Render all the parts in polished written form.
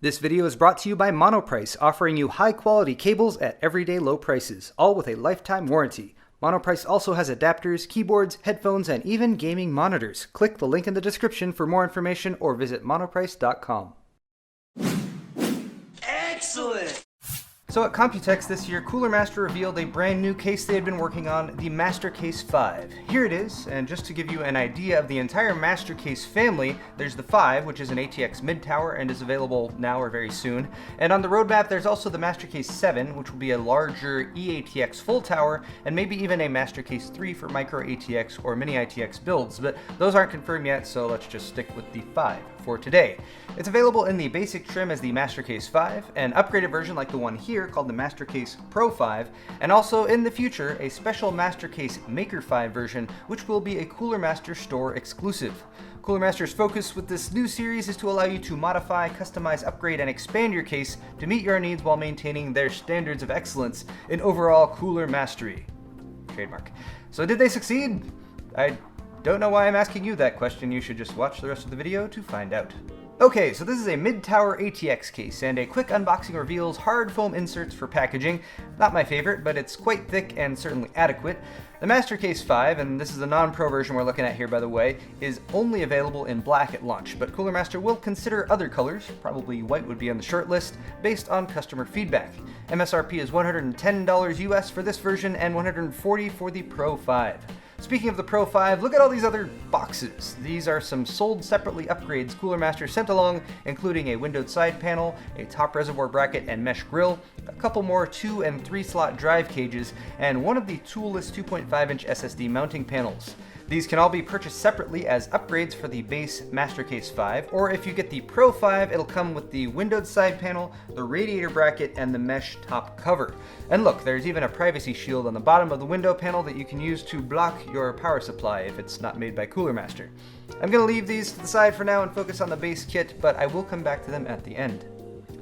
This video is brought to you by Monoprice, offering you high-quality cables at everyday low prices, all with a lifetime warranty. Monoprice also has adapters, keyboards, headphones, and even gaming monitors. Click the link in the description for more information or visit monoprice.com. Excellent! So at Computex this year, Cooler Master revealed a brand new case they had been working on, the MasterCase 5. Here it is, and just to give you an idea of the entire MasterCase family, there's the 5, which is an ATX mid-tower and is available now or very soon. And on the roadmap, there's also the MasterCase 7, which will be a larger eATX full tower, and maybe even a MasterCase 3 for micro ATX or mini ITX builds, but those aren't confirmed yet, so let's just stick with the 5 for today. It's available in the basic trim as the MasterCase 5, an upgraded version like the one here called the MasterCase Pro 5, and also in the future a special MasterCase Maker 5 version, which will be a Cooler Master store exclusive. Cooler Master's focus with this new series is to allow you to modify, customize, upgrade, and expand your case to meet your needs while maintaining their standards of excellence in overall cooler mastery. Trademark. So did they succeed? I don't know why I'm asking you that question. You should just watch the rest of the video to find out. Okay, so this is a mid-tower ATX case, and a quick unboxing reveals hard foam inserts for packaging. Not my favorite, but it's quite thick and certainly adequate. The MasterCase 5, and this is the non-pro version we're looking at here by the way, is only available in black at launch, but Cooler Master will consider other colors, probably white would be on the short list, based on customer feedback. MSRP is $110 US for this version and $140 for the Pro 5. Speaking of the Pro 5, look at all these other boxes. These are some sold separately upgrades Cooler Master sent along, including a windowed side panel, a top reservoir bracket and mesh grille, a couple more 2 and 3 slot drive cages, and one of the toolless 2.5-inch SSD mounting panels. These can all be purchased separately as upgrades for the base MasterCase 5, or if you get the Pro 5, it'll come with the windowed side panel, the radiator bracket, and the mesh top cover. And look, there's even a privacy shield on the bottom of the window panel that you can use to block your power supply if it's not made by Cooler Master. I'm going to leave these to the side for now and focus on the base kit, but I will come back to them at the end.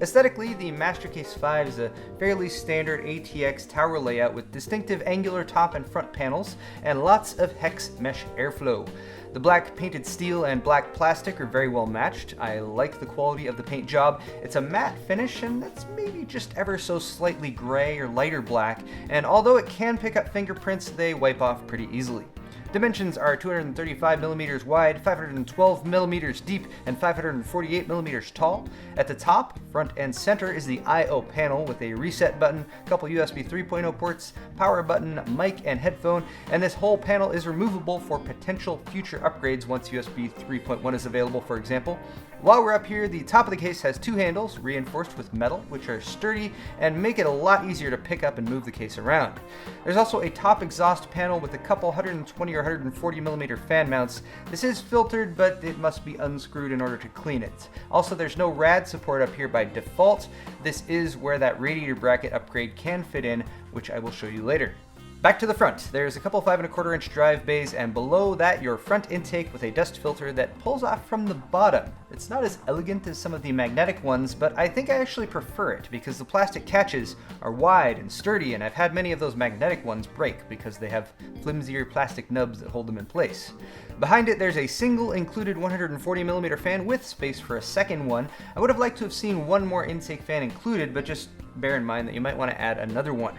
Aesthetically, the MasterCase 5 is a fairly standard ATX tower layout with distinctive angular top and front panels and lots of hex mesh airflow. The black painted steel and black plastic are very well matched. I like the quality of the paint job. It's a matte finish and it's maybe just ever so slightly gray or lighter black, and although it can pick up fingerprints, they wipe off pretty easily. Dimensions are 235mm wide, 512mm deep, and 548mm tall. At the top, front, and center is the I/O panel with a reset button, a couple USB 3.0 ports, power button, mic, and headphone, and this whole panel is removable for potential future upgrades once USB 3.1 is available, for example. While we're up here, the top of the case has two handles reinforced with metal, which are sturdy and make it a lot easier to pick up and move the case around. There's also a top exhaust panel with a couple 120 or 140mm fan mounts. This is filtered, but it must be unscrewed in order to clean it. Also, there's no rad support up here by default. This is where that radiator bracket upgrade can fit in, which I will show you later. Back to the front, there's a couple 5¼ inch drive bays, and below that your front intake with a dust filter that pulls off from the bottom. It's not as elegant as some of the magnetic ones, but I think I actually prefer it because the plastic catches are wide and sturdy, and I've had many of those magnetic ones break because they have flimsier plastic nubs that hold them in place. Behind it there's a single included 140mm fan with space for a second one. I would have liked to have seen one more intake fan included, but just bear in mind that you might want to add another one.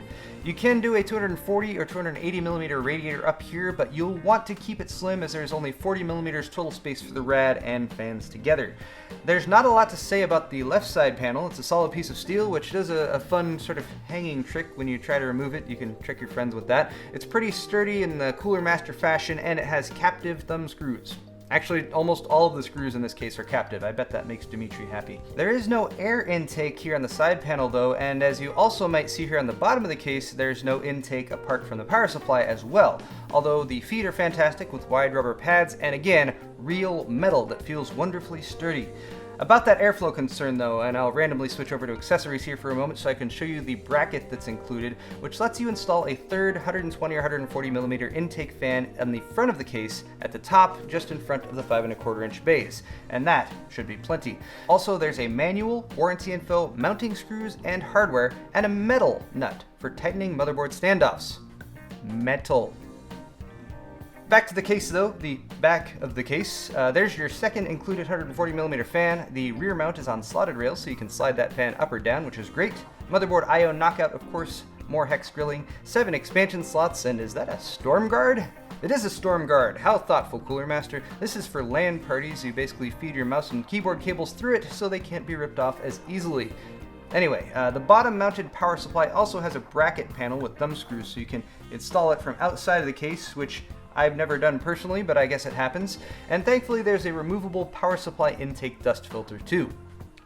You can do a 240 or 280mm radiator up here, but you'll want to keep it slim as there's only 40mm total space for the rad and fans together. There's not a lot to say about the left side panel. It's a solid piece of steel, which does a fun sort of hanging trick when you try to remove it. You can trick your friends with that. It's pretty sturdy in the Cooler Master fashion, and it has captive thumb screws. Actually, almost all of the screws in this case are captive. I bet that makes Dimitri happy. There is no air intake here on the side panel though, and as you also might see here on the bottom of the case, there's no intake apart from the power supply as well. Although the feet are fantastic with wide rubber pads, and again, real metal that feels wonderfully sturdy. About that airflow concern though, and I'll randomly switch over to accessories here for a moment so I can show you the bracket that's included, which lets you install a third 120 or 140mm intake fan on the front of the case at the top, just in front of the 5¼ inch bays, and that should be plenty. Also, there's a manual, warranty info, mounting screws and hardware, and a metal nut for tightening motherboard standoffs. Metal. Back to the case though, the back of the case. There's your second included 140mm fan. The rear mount is on slotted rails, so you can slide that fan up or down, which is great. Motherboard I/O knockout, of course, more hex grilling, 7 expansion slots, and is that a storm guard? It is a storm guard. How thoughtful, Cooler Master. This is for LAN parties. You basically feed your mouse and keyboard cables through it so they can't be ripped off as easily. Anyway, the bottom mounted power supply also has a bracket panel with thumb screws, so you can install it from outside of the case, which I've never done personally, but I guess it happens. And thankfully there's a removable power supply intake dust filter too.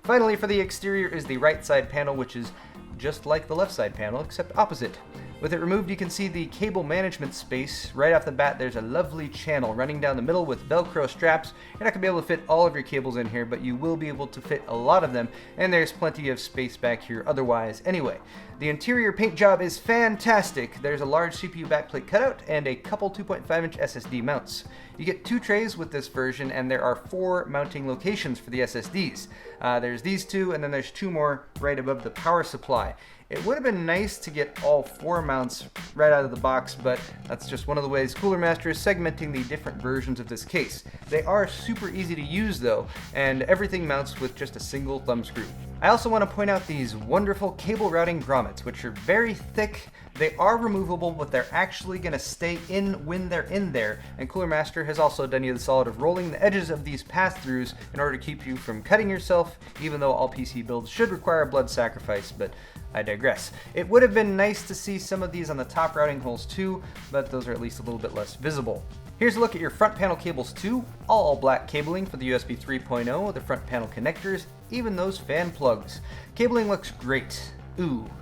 Finally, for the exterior is the right side panel, which is just like the left side panel, except opposite. With it removed, you can see the cable management space. Right off the bat, there's a lovely channel running down the middle with Velcro straps. You're not going to be able to fit all of your cables in here, but you will be able to fit a lot of them, and there's plenty of space back here otherwise. Anyway, the interior paint job is fantastic. There's a large CPU backplate cutout and a couple 2.5-inch SSD mounts. You get 2 trays with this version, and there are 4 mounting locations for the SSDs. There's these 2, and then there's 2 more right above the power supply. It would have been nice to get all 4 mounts right out of the box, but that's just one of the ways Cooler Master is segmenting the different versions of this case. They are super easy to use though, and everything mounts with just a single thumb screw. I also want to point out these wonderful cable routing grommets, which are very thick. They are removable, but they're actually going to stay in when they're in there, and Cooler Master has also done you the solid of rolling the edges of these pass-throughs in order to keep you from cutting yourself, even though all PC builds should require a blood sacrifice, but I digress. It would have been nice to see some of these on the top routing holes too, but those are at least a little bit less visible. Here's a look at your front panel cables too. All black cabling for the USB 3.0, the front panel connectors, even those fan plugs. Cabling looks great.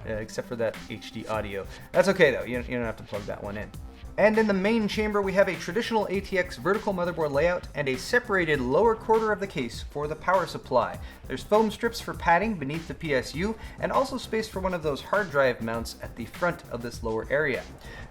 Except for that HD audio. That's okay though, you don't have to plug that one in. And in the main chamber, we have a traditional ATX vertical motherboard layout and a separated lower quarter of the case for the power supply. There's foam strips for padding beneath the PSU, and also space for one of those hard drive mounts at the front of this lower area.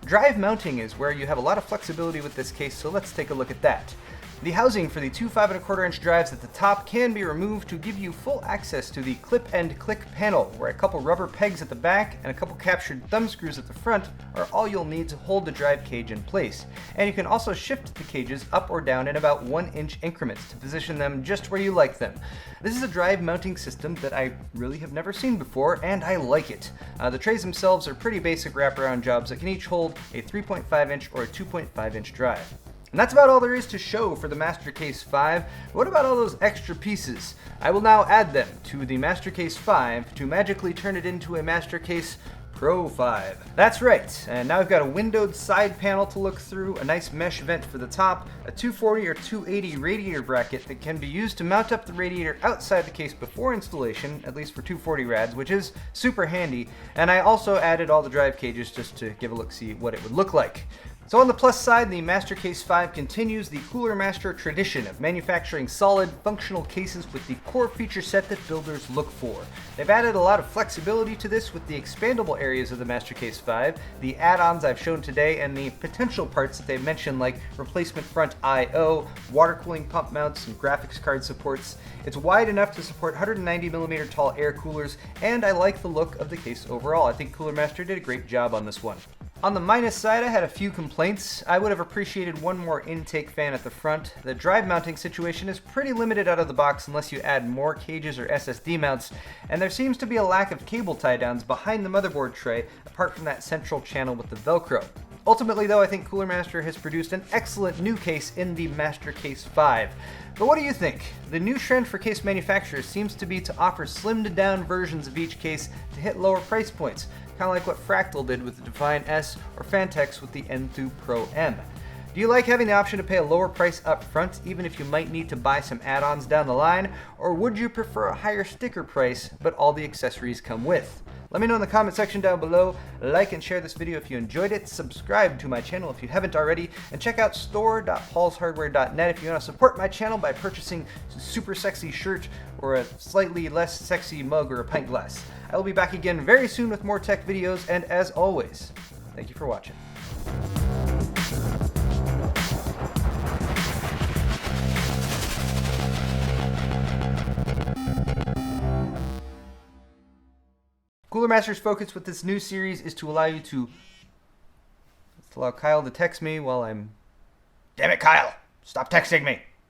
Drive mounting is where you have a lot of flexibility with this case, so let's take a look at that. The housing for the 2 5.25-inch drives at the top can be removed to give you full access to the clip and click panel, where a couple rubber pegs at the back and a couple captured thumb screws at the front are all you'll need to hold the drive cage in place. And you can also shift the cages up or down in about 1-inch increments to position them just where you like them. This is a drive mounting system that I really have never seen before, and I like it. The trays themselves are pretty basic wraparound jobs that can each hold a 3.5-inch or a 2.5-inch drive. And that's about all there is to show for the MasterCase 5. What about all those extra pieces? I will now add them to the MasterCase 5 to magically turn it into a MasterCase Pro 5. That's right, and now we've got a windowed side panel to look through, a nice mesh vent for the top, a 240 or 280 radiator bracket that can be used to mount up the radiator outside the case before installation, at least for 240 rads, which is super handy, and I also added all the drive cages just to give a look-see what it would look like. So on the plus side, the MasterCase 5 continues the Cooler Master tradition of manufacturing solid, functional cases with the core feature set that builders look for. They've added a lot of flexibility to this with the expandable areas of the MasterCase 5, the add-ons I've shown today, and the potential parts that they've mentioned like replacement front I/O, water cooling pump mounts, and graphics card supports. It's wide enough to support 190mm tall air coolers, and I like the look of the case overall. I think Cooler Master did a great job on this one. On the minus side, I had a few complaints. I would have appreciated one more intake fan at the front. The drive mounting situation is pretty limited out of the box unless you add more cages or SSD mounts, and there seems to be a lack of cable tie-downs behind the motherboard tray, apart from that central channel with the Velcro. Ultimately though, I think Cooler Master has produced an excellent new case in the MasterCase 5. But what do you think? The new trend for case manufacturers seems to be to offer slimmed down versions of each case to hit lower price points, kind of like what Fractal did with the Define S or Fantex with the Enthoo Pro M. Do you like having the option to pay a lower price up front, even if you might need to buy some add-ons down the line, or would you prefer a higher sticker price, but all the accessories come with? Let me know in the comment section down below. Like and share this video if you enjoyed it, subscribe to my channel if you haven't already, and check out store.paulshardware.net if you want to support my channel by purchasing a super sexy shirt or a slightly less sexy mug or a pint glass. I will be back again very soon with more tech videos, and as always, thank you for watching. Cooler Master's focus with this new series is to allow Kyle to text me while I'm Damn it, Kyle. Stop texting me.